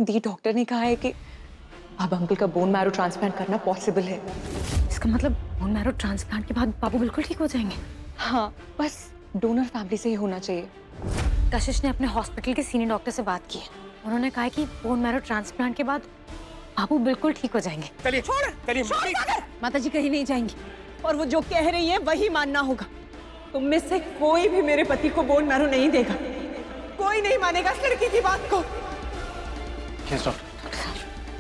दी doctor ने कहा है कि अब अंकल का बोन मैरो ट्रांसप्लांट करना पॉसिबल है। इसका मतलब बोन मैरो ट्रांसप्लांट के बाद बाबू बिल्कुल ठीक हो जाएंगे? हाँ, बस डोनर फैमिली से ही होना चाहिए। कशिश ने अपने हॉस्पिटल के सीनियर डॉक्टर से बात की है। उन्होंने कहा है कि बोन मैरो ट्रांसप्लांट के बाद बाबू बिल्कुल ठीक हो जाएंगे। चलिए चलिए माता जी कहीं नहीं जाएंगी और वो जो कह रही है वही मानना होगा। तुम में से कोई भी मेरे पति को बोन मैरो नहीं देगा। कोई नहीं मानेगा इस लड़की की बात को। Yes doctor.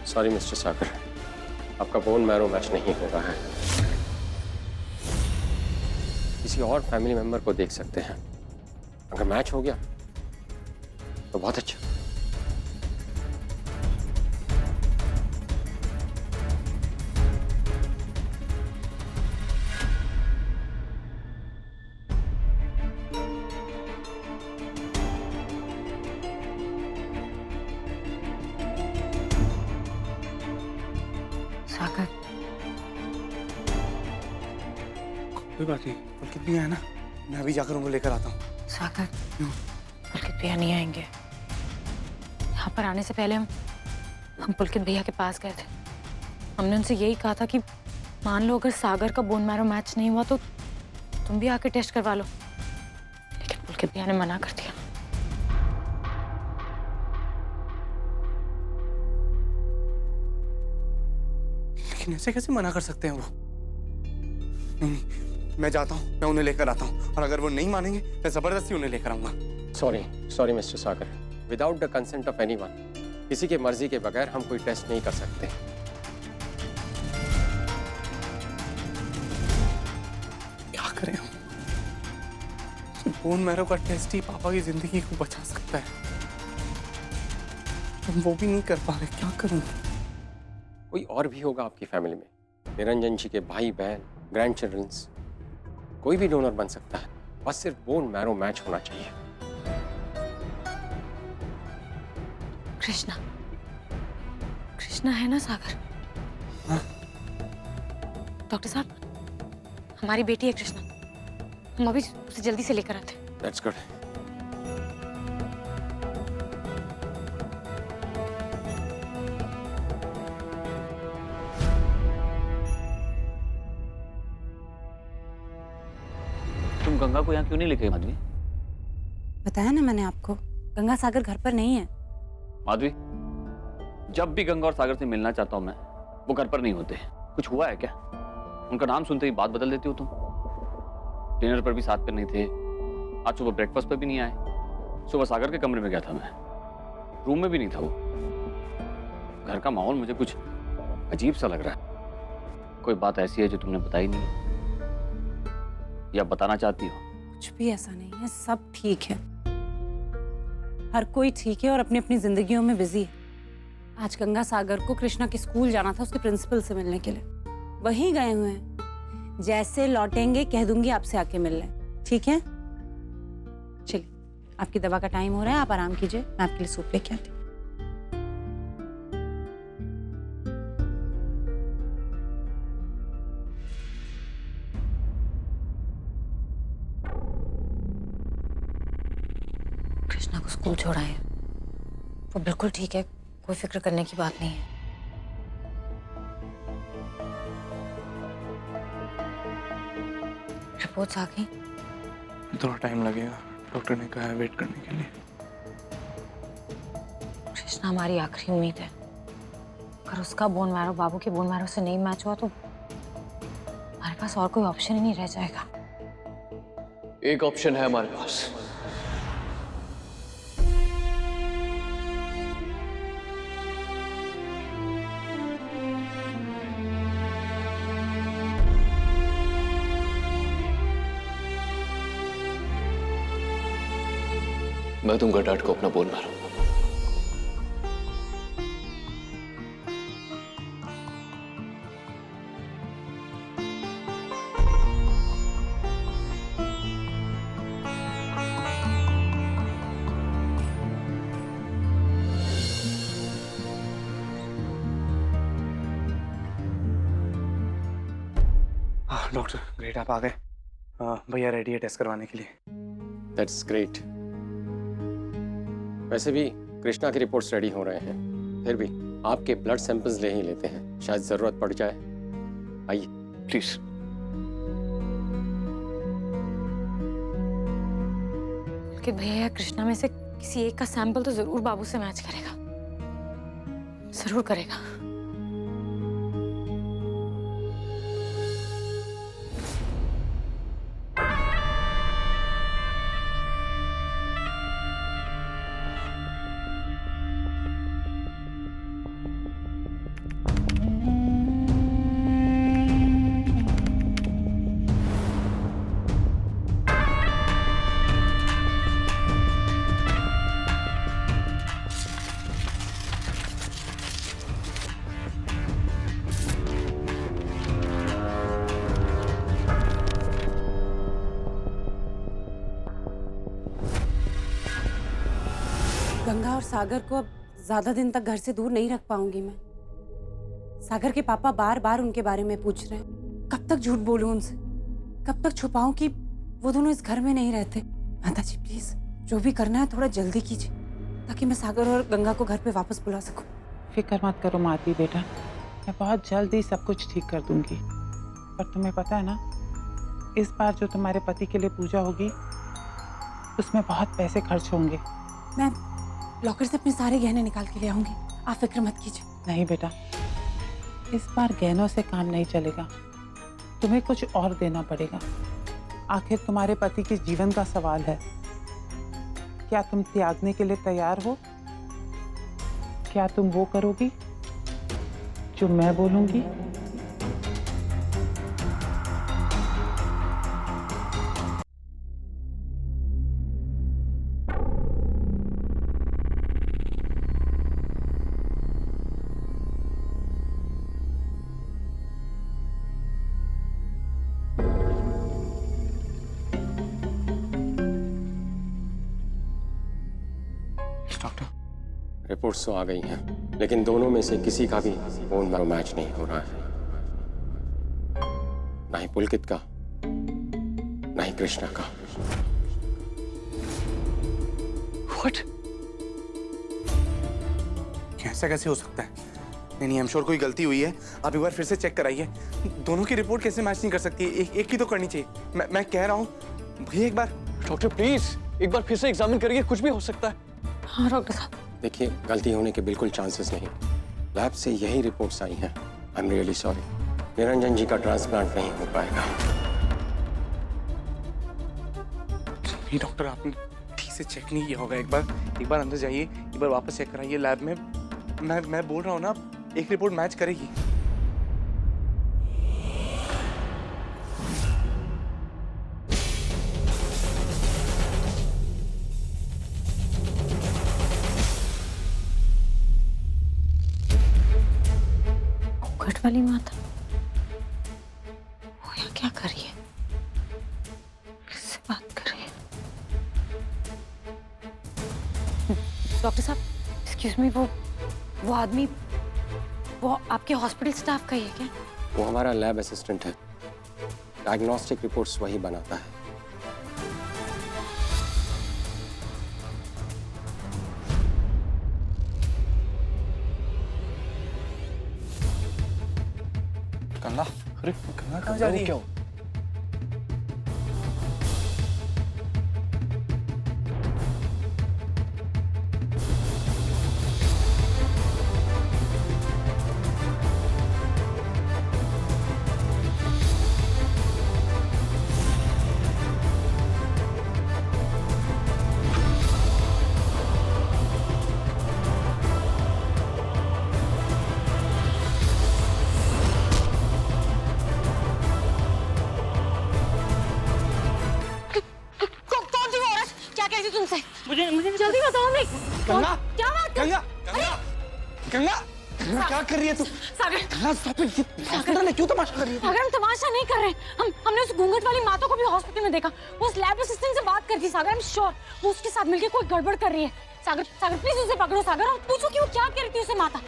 सॉरी मिस्टर सागर, आपका बोन मैरो मैच नहीं हो रहा है। किसी और फैमिली मेंबर को देख सकते हैं। अगर मैच हो गया तो बहुत अच्छा। सागर, कोई बात नहीं, पुलकित भी है ना, मैं अभी जाकर उनको लेकर आता हूँ। सागर, पुलकित भैया नहीं आएंगे। यहाँ पर आने से पहले हम पुलकित भैया के पास गए थे। हमने उनसे यही कहा था कि मान लो अगर सागर का बोन मैरो मैच नहीं हुआ तो तुम भी आके टेस्ट करवा लो, लेकिन पुलकित भैया ने मना कर दिया। लेकिन ऐसे कैसे मना कर सकते हैं वो? नहीं, मैं जाता हूँ, मैं उन्हें लेकर आता हूँ और अगर वो नहीं मानेंगे मैं जबरदस्ती उन्हें लेकर आऊंगा। Sorry mister Sagar, without the consent of anyone, किसी की मर्जी के बगैर हम कोई टेस्ट नहीं कर सकते। क्या करें हम? बोन मैरो का टेस्ट ही पापा की जिंदगी को बचा सकता है। हम वो भी नहीं कर पा रहे, क्या करूं? कोई और भी होगा आपकी फैमिली में, निरंजन जी के भाई बहन, ग्रैंड चिल्ड्रंस, कोई भी डोनर बन सकता है। बस सिर्फ बोन मैरो मैच होना चाहिए। कृष्णा, कृष्णा है ना सागर? हाँ? डॉक्टर साहब, हमारी बेटी है कृष्णा, हम अभी उसे जल्दी से लेकर आते हैं। That's good. तुम गंगा को यहाँ क्यों नहीं लेके गई माधवी? बताया ना मैंने आपको, गंगा सागर घर पर नहीं है। माधवी, जब भी गंगा और सागर से मिलना चाहता हूँ मैं, वो घर पर नहीं होते। कुछ हुआ है क्या? उनका नाम सुनते ही बात बदल देती हो तुम। डिनर पर भी साथ पे नहीं थे, आज सुबह ब्रेकफास्ट पर भी नहीं आए। सुबह सागर के कमरे में गया था मैं, रूम में भी नहीं था वो। घर का माहौल मुझे कुछ अजीब सा लग रहा है। कोई बात ऐसी है जो तुमने बताई नहीं है या बताना चाहती हो? कुछ भी ऐसा नहीं है, सब ठीक है। हर कोई ठीक है और अपनी अपनी जिंदगियों में बिजी है। आज गंगा सागर को कृष्णा के स्कूल जाना था उसके प्रिंसिपल से मिलने के लिए, वहीं गए हुए हैं। जैसे लौटेंगे कह दूंगी आपसे आके मिलने, ठीक है? चलिए, आपकी दवा का टाइम हो रहा है, आप आराम कीजिए, मैं आपके लिए सूप लेके आती हूँ। कृष्णा को स्कूल छोड़ा है, वो बिल्कुल ठीक है, कोई फिक्र करने की बात नहीं है। रिपोर्ट्स आ गई? थोड़ा टाइम लगेगा, डॉक्टर ने कहा है वेट करने के लिए। कृष्णा हमारी आखिरी उम्मीद है। अगर उसका बोन मैरो बाबू के बोन मैरो से नहीं मैच हुआ तो हमारे पास और कोई ऑप्शन ही नहीं रह जाएगा। एक ऑप्शन है हमारे पास। मैं दूंगा डैड को अपना बोन मैरो। डॉक्टर ग्रेट, आप आ गए। भैया रेडी है टेस्ट करवाने के लिए। That's great. वैसे भी कृष्णा की रिपोर्ट्स रेडी हो रहे हैं, फिर भी आपके ब्लड सैंपल्स ले ही लेते हैं, शायद जरूरत पड़ जाए। आइए। प्लीज। कि भैया या कृष्णा में से किसी एक का सैंपल तो जरूर बाबू से मैच करेगा, जरूर करेगा। गंगा और सागर को अब ज्यादा दिन तक घर से दूर नहीं रख पाऊंगी मैं। सागर के पापा बार बार उनके बारे में पूछ रहे हैं। कब तक झूठ बोलूं उनसे, कब तक छुपाऊं कि वो दोनों इस घर में नहीं रहते। माता जी प्लीज जो भी करना है थोड़ा जल्दी कीजिए, ताकि मैं सागर और गंगा को घर पे वापस बुला सकूं। फिक्र मत करो माती बेटा, मैं बहुत जल्द ही सब कुछ ठीक कर दूंगी। पर तुम्हें पता है ना, इस बार जो तुम्हारे पति के लिए पूजा होगी उसमें बहुत पैसे खर्च होंगे। मैं लॉकर से अपने सारे गहने निकाल के ले आऊंगी, आप फिक्र मत कीजिए। नहीं बेटा, इस बार गहनों से काम नहीं चलेगा, तुम्हें कुछ और देना पड़ेगा। आखिर तुम्हारे पति के जीवन का सवाल है। क्या तुम त्यागने के लिए तैयार हो? क्या तुम वो करोगी जो मैं बोलूंगी? डॉक्टर, रिपोर्ट्स तो आ गई हैं, लेकिन दोनों में से किसी का भी बोन मैरो मैच नहीं हो रहा है। ना ही पुलकित का, ना ही कृष्णा का। What? ऐसा कैसे हो सकता है? नहीं, आई एम श्योर कोई गलती हुई है। आप एक बार फिर से चेक कराइए। दोनों की रिपोर्ट कैसे मैच नहीं कर सकती? एक की तो करनी चाहिए। मैं कह रहा हूँ भैया एक बार। डॉक्टर प्लीज एक बार फिर से एग्जामिन करिए, कुछ भी हो सकता है। हाँ डॉक्टर साहब। देखिए, गलती होने के बिल्कुल चांसेस नहीं। लैब से यही रिपोर्ट्स आई हैं। I am really sorry. Niranjan ji का ट्रांसप्लांट नहीं हो पाएगा। नहीं डॉक्टर, आपने ठीक से चेक नहीं किया होगा। एक बार अंदर जाइए, एक बार वापस चेक कराइए लैब में। मैं बोल रहा हूँ ना, एक रिपोर्ट मैच करेगी। घूंघट वाली माता वो यहाँ क्या कर रही है? किससे बात कर रही है? डॉक्टर साहब एक्सक्यूज मी, वो आदमी वो आपके हॉस्पिटल स्टाफ का ही है क्या? वो हमारा लैब असिस्टेंट है। डायग्नोस्टिक रिपोर्ट्स वही बनाता है। गंगा, अरे गंगा कहाँ जा रही है? क्या तुमसे मुझे जल्दी बताओ। मैं गंगा, क्या बात कर? गंगा, गंगा, गंगा क्या कर रही है तू? सागर, गंगा stop it। सागर ने क्यों तमाशा कर रही है? सागर हम तमाशा नहीं कर रहे। हमने उस घूंघट वाली माता को भी हॉस्पिटल में देखा। वो उस लैब असिस्टेंट से बात करती। सागर आई एम श्योर वो उसके साथ मिलकर कोई गड़बड़ कर रही है। सागर प्लीज उसे पकड़ो सागर, और पूछो कि वो क्या कह रही थी उसे माता।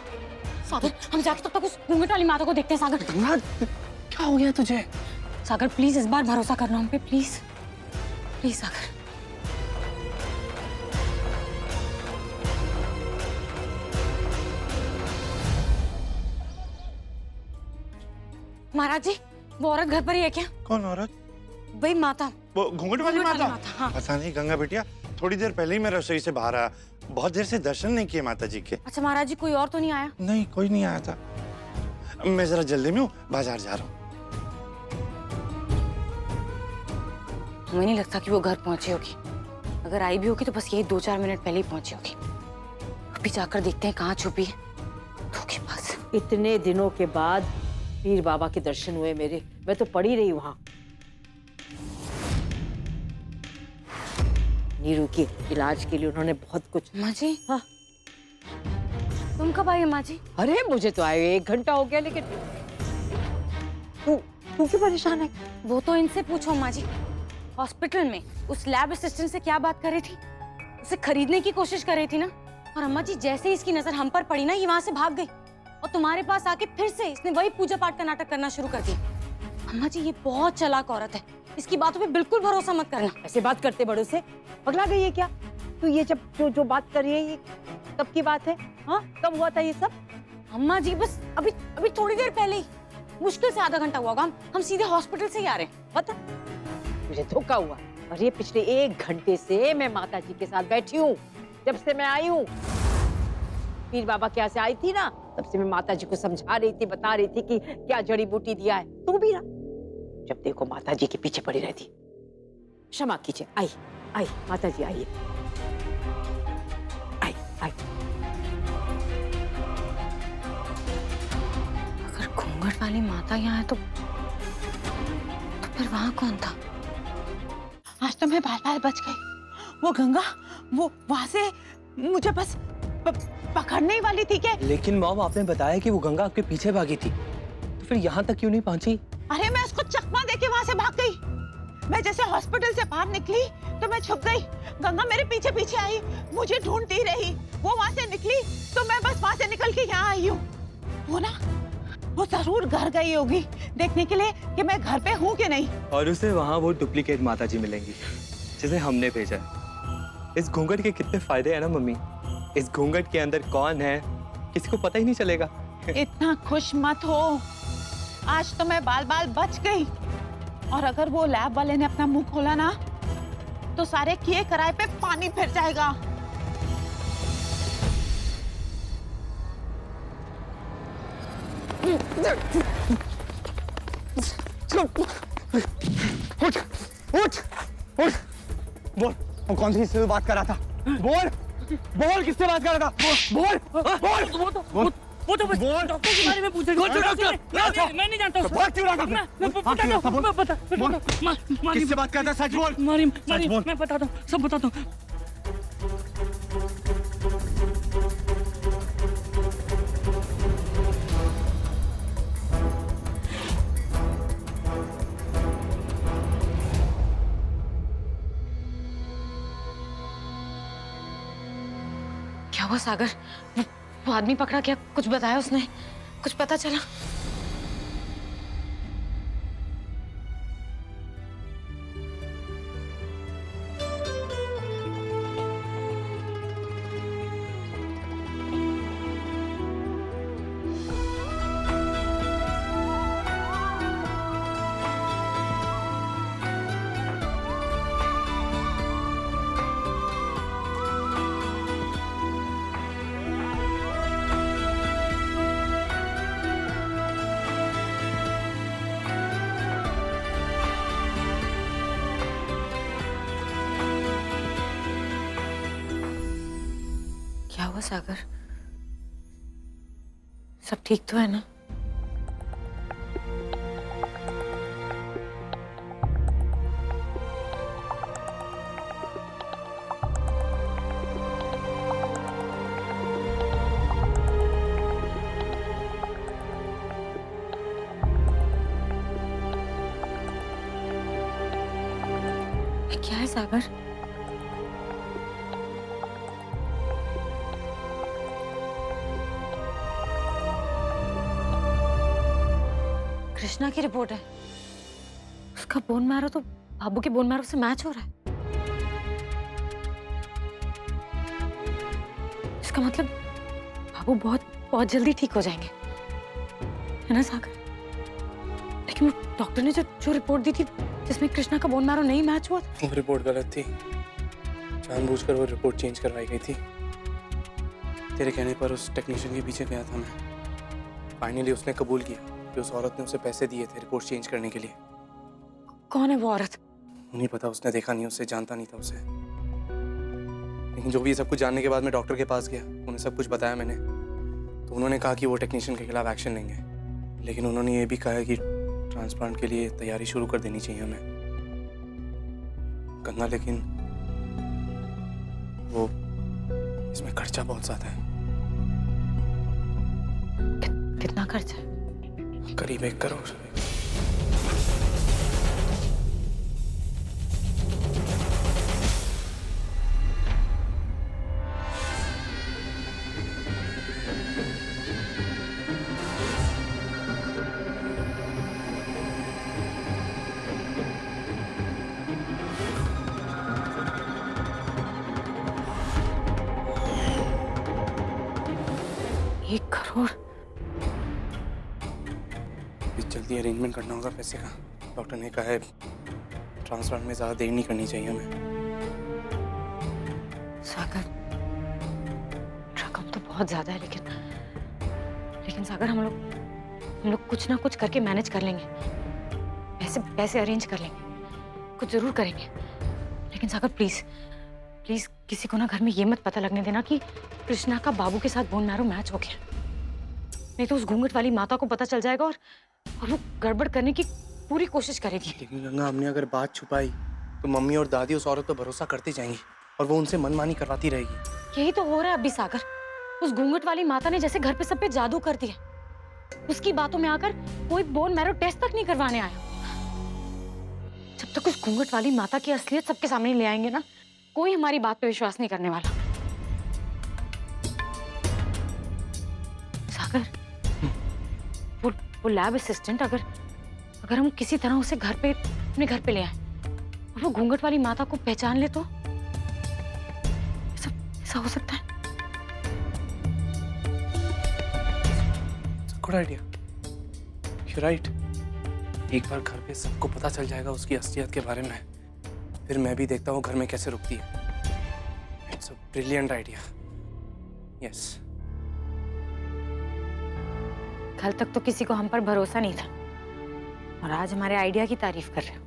सागर हम जाके तब तक उस घूंघट वाली माता को देखते हैं। सागर गंगा क्या हो गया तुझे? सागर प्लीज इस बार भरोसा करना हम पे, प्लीज प्लीज सागर। महाराज जी, वो औरत घर पर ही है क्या? कौन औरत? वही माता। वो घूंघट वाली माता? हाँ। पता नहीं गंगा बिटिया, थोड़ी देर पहले ही मैं रसोई से बाहर आया, बहुत देर से दर्शन नहीं किए माता जी के। अच्छा महाराज जी, कोई और तो नहीं आया? नहीं, कोई नहीं आया था। मैं जरा जल्दी में हूँ, बाजार जा रहा हूँ। हमें नहीं लगता कि वो घर पहुंची होगी। अगर आई भी होगी तो बस यही 2-4 मिनट पहले ही पहुंची होगी। अभी जाकर देखते हैं कहाँ छुपी है। धोखेबाज। इतने दिनों के बाद पीर बाबा के दर्शन हुए मेरे। मैं तो पड़ी रही वहां। नीरू के इलाज के लिए उन्होंने बहुत कुछ। माँ जी। हाँ। तुम कब आई माँ जी? अरे मुझे तो आए 1 घंटा हो गया, लेकिन तू क्यों परेशान है? वो तो इनसे पूछो माँ जी। हॉस्पिटल में उस लैब असिस्टेंट से क्या बात कर रही थी? उसे खरीदने की कोशिश कर रही थी ना। और अम्मा जी, जैसे ही इसकी नजर हम पर पड़ी ना, ये वहां से भाग गई और तुम्हारे पास आके फिर से इसने वही पूजा पाठ का नाटक करना शुरू कर दिया। अम्मा जी, ये बहुत चालाक औरत है, इसकी बातों पे बिल्कुल भरोसा मत करना। ऐसे बात करते बड़ों से? पगला गई है क्या तू? ये जब जो बात कर रही है, ये कब की बात है? हाँ, कब हुआ था ये सब? अम्मा जी, बस अभी थोड़ी देर पहले ही, मुश्किल से आधा घंटा हुआ होगा। हम सीधे हॉस्पिटल से ही आ रहे हैं। पता मुझे धोखा हुआ। और ये पिछले 1 घंटे से मैं माता जी के साथ बैठी हूँ। जब से मैं आई हूँ, पीर बाबा क्या से आई थी ना, तब से मैं माता जी को समझा रही थी, बता रही थी कि क्या जड़ी बूटी दिया है। तू भी ना जब देखो माता जी के पीछे पड़ी रहती। क्षमा कीजिए। आई माता जी, आइए। आई। अगर घूंघट वाली माता यहाँ है तो फिर वहाँ कौन था? आज तो मैं बाल बच गई। वो गंगा, वो वहां से मुझे बस पकड़ने ही वाली थी के। लेकिन मॉम, आपने बताया कि वो गंगा आपके पीछे भागी थी, तो फिर यहाँ तक क्यों नहीं पहुंची? अरे मैं उसको चकमा देके वहां से भाग गई। मैं जैसे हॉस्पिटल से बाहर निकली तो मैं छुप गई। गंगा मेरे पीछे पीछे आई, मुझे ढूंढती रही। वो वहां से निकली तो मैं बस वहां से निकल के यहाँ आई हूँ। वो जरूर घर गई होगी देखने के लिए कि मैं घर पे हूँ कि नहीं। और उसे वहाँ वो डुप्लीकेट माता जी मिलेंगी जिसे हमने भेजा है। इस घूंघट के कितने फायदे हैं ना मम्मी। इस घूंघट के अंदर कौन है किसी को पता ही नहीं चलेगा। इतना खुश मत हो, आज तो मैं बाल बच गई। और अगर वो लैब वाले ने अपना मुंह खोला ना, तो सारे किए कराए पे पानी फिर जाएगा। उठ बोल, वो कौन सी किससे बात कर रहा था? बोल किससे बात कर रहा था? बोल वो तो बोल। डॉक्टर के बारे में पूछे। डॉक्टर मैं नहीं जानता उसको। बात क्यों रहा था? मैं बताता हूँ। किससे बात कर रहा था? सच बोल। मारी बोल। मैं बताता हूँ, सब बताता हूँ। क्या हुआ सागर? वो आदमी पकड़ा क्या? कुछ बताया उसने? कुछ पता चला? क्या हुआ सागर? सब ठीक तो है ना? क्या है सागर? कृष्णा की रिपोर्ट है। उसका बोन मैरो तो बाबू के बोन मैरो से मैच हो रहा है। इसका मतलब बाबू बहुत जल्दी ठीक हो जाएंगे, है ना सागर? लेकिन डॉक्टर ने जो रिपोर्ट दी थी जिसमें कृष्णा का बोन मैरो नहीं मैच हुआ था। वो रिपोर्ट गलत थी, जानबूझकर वो रिपोर्ट चेंज करवाई गई थी। तेरे कहने पर उस टेक्नीशियन के पीछे गया था मैं। फाइनली उसने कबूल किया कि उस औरत ने उसे पैसे दिए थे रिपोर्ट चेंज करने के लिए। कौन है वो औरत? नहीं पता, उसने देखा नहीं, उससे जानता नहीं था उसे। लेकिन जो भी ये सब कुछ जानने के बाद मैं डॉक्टर के पास गया, उन्हें सब कुछ बताया मैंने। तो उन्होंने कहा कि वो टेक्नीशियन के खिलाफ एक्शन लेंगे, लेकिन उन्होंने ये भी कहा है कि ट्रांसप्लांट के लिए तैयारी शुरू कर देनी चाहिए हमें। गंगा, लेकिन वो इसमें खर्चा बहुत ज्यादा है। कितना खर्चा है? करीब 1 करोड़। जल्दी अरेंजमेंट करना होगा पैसे का। डॉक्टर ने कहा है ट्रांसप्लांट में ज़्यादा देर नहीं करनी चाहिए हमें। सागर, रकम तो बहुत ज़्यादा है, लेकिन सागर हम लोग कुछ ना कुछ करके मैनेज कर लेंगे। पैसे अरेंज कर लेंगे, कुछ ज़रूर करेंगे। लेकिन सागर प्लीज़ किसी को ना घर में ये मत पता लगने देना कि कृष्णा का बाबू के साथ बोन मैरो मैच हो गया। नहीं तो उस घूंघट वाली माता को पता चल जाएगा और वो गड़बड़ करने की पूरी कोशिश करेगी। लेकिन गंगा, हमने अगर बात छुपाई तो मम्मी और दादी उस औरत पर भरोसा करती जाएंगी और वो उनसे मनमानी करवाती रहेगी। यही तो हो रहा है अभी सागर। उस घूंघट वाली माता ने जैसे घर पे सब पे जादू कर दिया। उसकी बातों में आकर कोई बोन मैरो टेस्ट तक नहीं करवाने आया। जब तक उस घूंघट वाली माता की असलियत सबके सामने ले आएंगे ना, कोई हमारी बात पे विश्वास नहीं करने वाला। सागर, वो लैब असिस्टेंट अगर हम किसी तरह उसे अपने घर पे ले आए और वो घूंघट वाली माता को पहचान ले तो ऐसा हो सकता है। Good idea, you right. एक बार घर पे सबको पता चल जाएगा उसकी असलियत के बारे में, फिर मैं भी देखता हूँ घर में कैसे रुकती है। It's a brilliant idea. Yes. कल तक तो किसी को हम पर भरोसा नहीं था और आज हमारे आइडिया की तारीफ कर रहे हो।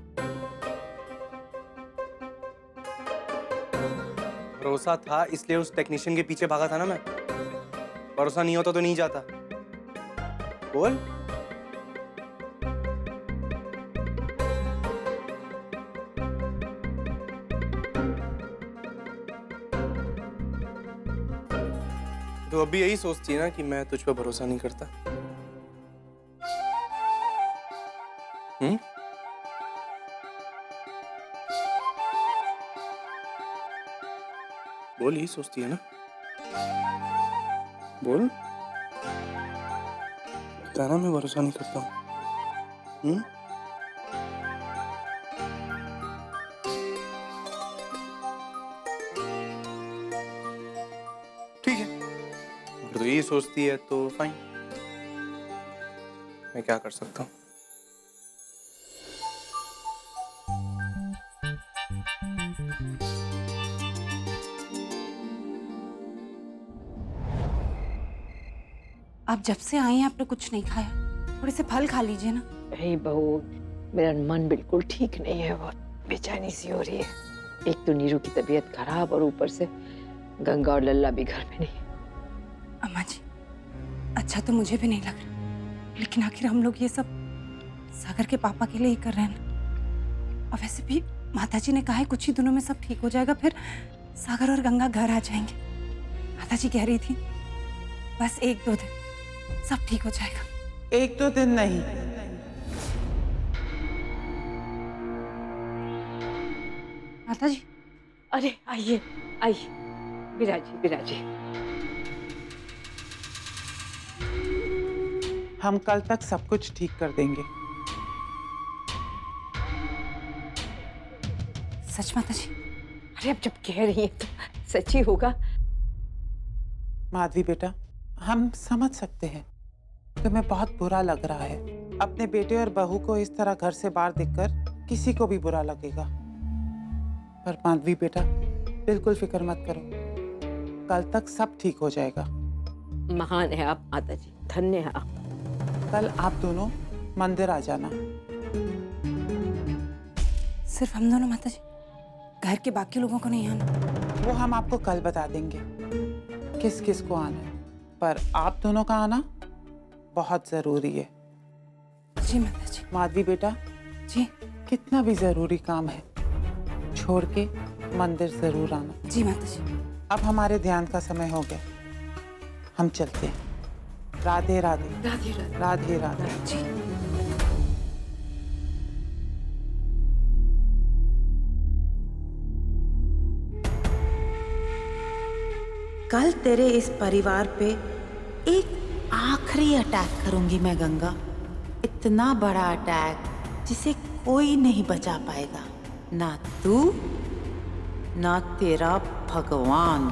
भरोसा था इसलिए उस टेक्नीशियन के पीछे भागा था ना मैं। भरोसा नहीं होता तो नहीं जाता। बोल। तो अभी यही सोचती है ना कि मैं तुझ पे भरोसा नहीं करता। बोल, यही सोचती है ना? बोल। लगता ना मैं भरोसा नहीं करता हूँ। ठीक है, अगर तो यही सोचती है तो फाइन, मैं क्या कर सकता हूँ। आप जब से आई हैं आपने कुछ नहीं खाया, थोड़े से फल खा लीजिए ना। नहीं बहू, मेरा मन बिल्कुल ठीक नहीं है, बहुत बेचैनी सी हो रही है। एक तो नीरू की तबीयत खराब और ऊपर से गंगा और लल्ला भी घर में नहीं। अम्मा जी, अच्छा तो मुझे भी नहीं लग रहा, लेकिन आखिर हम लोग ये सब सागर के पापा के लिए ही कर रहे हैं ना। और वैसे भी माता जी ने कहा है कुछ ही दिनों में सब ठीक हो जाएगा, फिर सागर और गंगा घर आ जाएंगे। माता जी कह रही थी बस 1-2 दिन सब ठीक हो जाएगा। 1-2 दिन नहीं, माता जी। अरे आइए आइए, बिराजी बिराजी। हम कल तक सब कुछ ठीक कर देंगे। सच माता जी? अरे अब जब कह रही है तो सच ही होगा। माधवी बेटा, हम समझ सकते हैं तुम्हें बहुत बुरा लग रहा है, अपने बेटे और बहू को इस तरह घर से बाहर देखकर किसी को भी बुरा लगेगा। पर माधवी बेटा, बिल्कुल फिक्र मत करो, कल तक सब ठीक हो जाएगा। महान है आप माता जी, धन्य है आप। कल आप दोनों मंदिर आ जाना। सिर्फ हम दोनों माता जी, घर के बाकी लोगों को नहीं आना? वो हम आपको कल बता देंगे किस किस को आना है, पर आप दोनों का आना बहुत जरूरी है। जी माता जी। माधवी बेटा जी। कितना भी जरूरी काम है छोड़ के मंदिर जरूर आना। जी माता जी। अब हमारे ध्यान का समय हो गया, हम चलते हैं। राधे राधे। राधे राधे। राधे राधे। जी। कल तेरे इस परिवार पे एक आखिरी अटैक करूंगी मैं गंगा। इतना बड़ा अटैक जिसे कोई नहीं बचा पाएगा, ना तू ना तेरा भगवान।